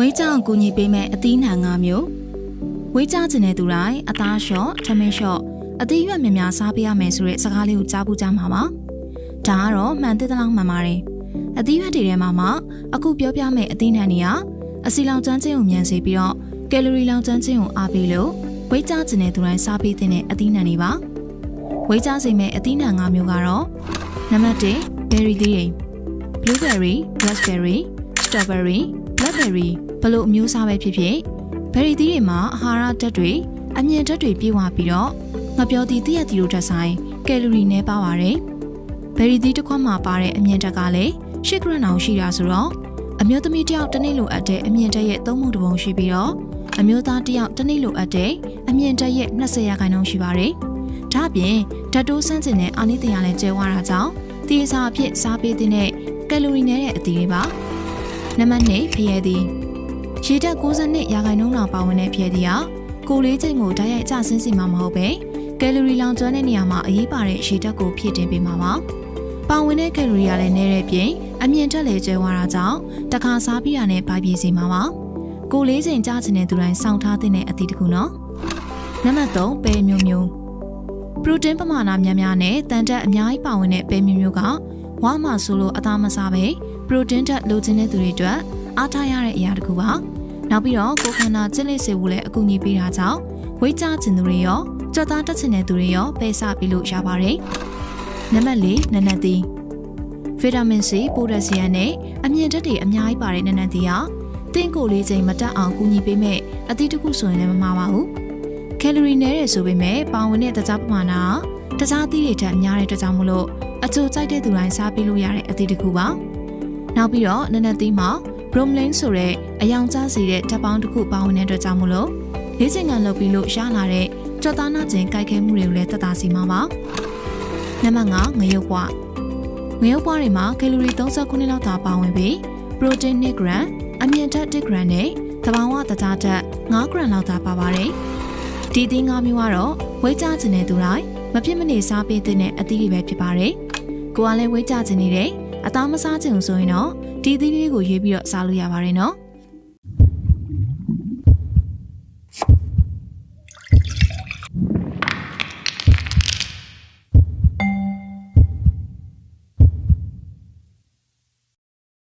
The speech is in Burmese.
ဝေးကြောင်ကူညီပေးမဲ့အသီးနှံ၅မျိုးဝေးကြခြင်းတဲ့သူတိုင်းအသားလျှော့ထမင်းလျှော့အသီးရွက်များများစားပေးရမယ်ဆိုတဲ့စကားလေးကိုကြားပူးကြမှာပါဒါကတော့မှန်သေးသလားမှန်ပါတယ်အသီးရွက်တွေထဲမှာအခုပြောပြမယ့်အသီးနှံတွေကအစီလောင်ကျွမ်းခြင်းကိုမြန်စေပြီးတော့ကယ်လိုရီလောင်ကျွမ်းခြင်းကိုအားပေးလို့ဝေးကြခြင်းတဲ့သူတိုင်းစားပေးတဲ့အသီးနှံတွေပါဝေးကြစေမယ့်အသီးနှံ၅မျိုးကတော့နံပါတ်1 berry သီးတွေ blueberry raspberry strawberry blackberry ဘလို့အမျိုးအစားပဲဖြစ်ဖြစ် berry သီးတွေမှာအာဟာရဓာတ်တွေအမြင့်ဓာတ်တွေပြည့်ဝပြီးတော့ငပြောသီးသီးရသီးတို့ထက်ဆိုင်ကယ်လိုရီနည်းပါပါတယ် berry သီးတစ်ခွက်မှာပါတဲ့အမြင့်ဓာတ်ကလည်း8 gram အောင်ရှိတာဆိုတော့အမျိုးသမီးတစ်ယောက်တစ်နေ့လိုအပ်တဲ့အမြင့်ဓာတ်ရဲ့3ပုံတစ်ပုံရှိပြီးတော့အမျိုးသားတစ်ယောက်တစ်နေ့လိုအပ်တဲ့အမြင့်ဓာတ်ရဲ့20 ရာခိုင်နှုန်းရှိပါတယ်ဒါအပြင်ဓာတ်တိုးဆန်းကျင်တဲ့အာနိသင်ရလည်းကျဲဝါတာကြောင့်သီးအစာအဖြစ်စားပေးတဲ့ကယ်လိုရီနည်းတဲ့အသီးတွေပါနံပါတ်2ဖရဲသီးရေဓာတ်62 ရာခိုင်နှုန်းလောက်ပါဝင်တဲ့ဖရဲသီးကကိုယ်လေးချိန်ကိုဓာတ်ရိုက်ကျဆင်းစီမှာမဟုတ်ပဲကယ်လိုရီလောင်ကျွမ်းတဲ့နေရာမှာအရေးပါတဲ့ရေဓာတ်ကိုဖြည့်တင်ပေးမှာပါပါဝင်တဲ့ကယ်လိုရီကလည်းနည်းတဲ့ပြင်အမြင့်ဓာတ်လည်းကျဲဝါတာကြောင့်တခါစားပြီးတာနဲ့ဗိုက်ပြေးစီမှာပါကိုယ်လေးချိန်ကျချင်တဲ့သူတိုင်းစောင့်ထားတဲ့အသီးတစ်ခုနော်နံပါတ်3ပဲမျိုးမျိုးပရိုတင်းပမာဏများများနဲ့တန်ဓာတ်အများကြီးပါဝင်တဲ့ပဲမျိုးမျိုးကဝါမှာဆိုလို့အသားမစားပဲပရိုတင်းဓာတ်လိုချင်တဲ့သူတွေအတွက်အားထားရတဲ့အရာတစ်ခုပါနောက်ပြီးတော့ကိုယ်ခန္ဓာကျစ်လက်စေဖို့လည်းအကူအညီပေးတာကြောင့်ဝိတ်ကျခြင်းသူတွေရောကြွက်သားတက်ချင်တဲ့သူတွေရောပဲစပြီးလို့ရပါတယ်နံပါတ်4နနတ်သီးဗီတာမင် C ပိုတက်ဆီယမ်နဲ့အမြင့်ဓာတ်တွေအများကြီးပါတဲ့နနတ်သီးတင့်ကိုယ်လေးချိန်မတက်အောင်ကူညီပေးမဲ့အသီးတစ်ခုဆိုရင်လည်းမမှားပါဘူးကယ်လိုရီနည်းတယ်ဆိုပေမဲ့ပါဝင်တဲ့တခြားပမာဏတခြားသီးတွေထက်များတဲ့အတွက်ကြောင့်မလို့အချို့ကြိုက်တဲ့သူတိုင်းစားပေးလို့ရတဲ့အသီးတစ်ခုပါနောက်ပြီးတော့နနတ်သီးမှာဘရိုမလင်းဆိုတဲ့အယောင်ကျစေတဲ့ဓာတ်ပေါင်းတစ်ခုပါဝင်တဲ့အတွက်ကြောင့်မလို့လေ့ကျင့်ခန်းလုပ်ပြီးလို့ရလာတဲ့ကြွက်သားနာကျင်ကြိုက်ခဲမှုတွေကိုလည်းသက်သာစေမှာပါနံပါတ်5ငရုတ်ပွားတွေမှာကယ်လိုရီ39လောက်သာပါဝင်ပြီးပရိုတင်း2 gram အမြင့်ဓာတ်1 gram နဲ့သဘာဝတခြားဓာတ်5 gram လောက်သာပါပါတယ်ဒီသီး5မျိုးကတော့ဝိတ်ကျခြင်းတဲ့သူတိုင်းမဖြစ်မနေစားပေးတဲ့အသီးတွေပဲဖြစ်ပါတယ်ကိုကလည်းဝိတ်ကျခြင်းနေတဲ့အသားမစားခြင်းဆိုရင်တော့ဒီသီးလေးကိုရွေးပြီးတော့စားလို့ရပါတယ်နော်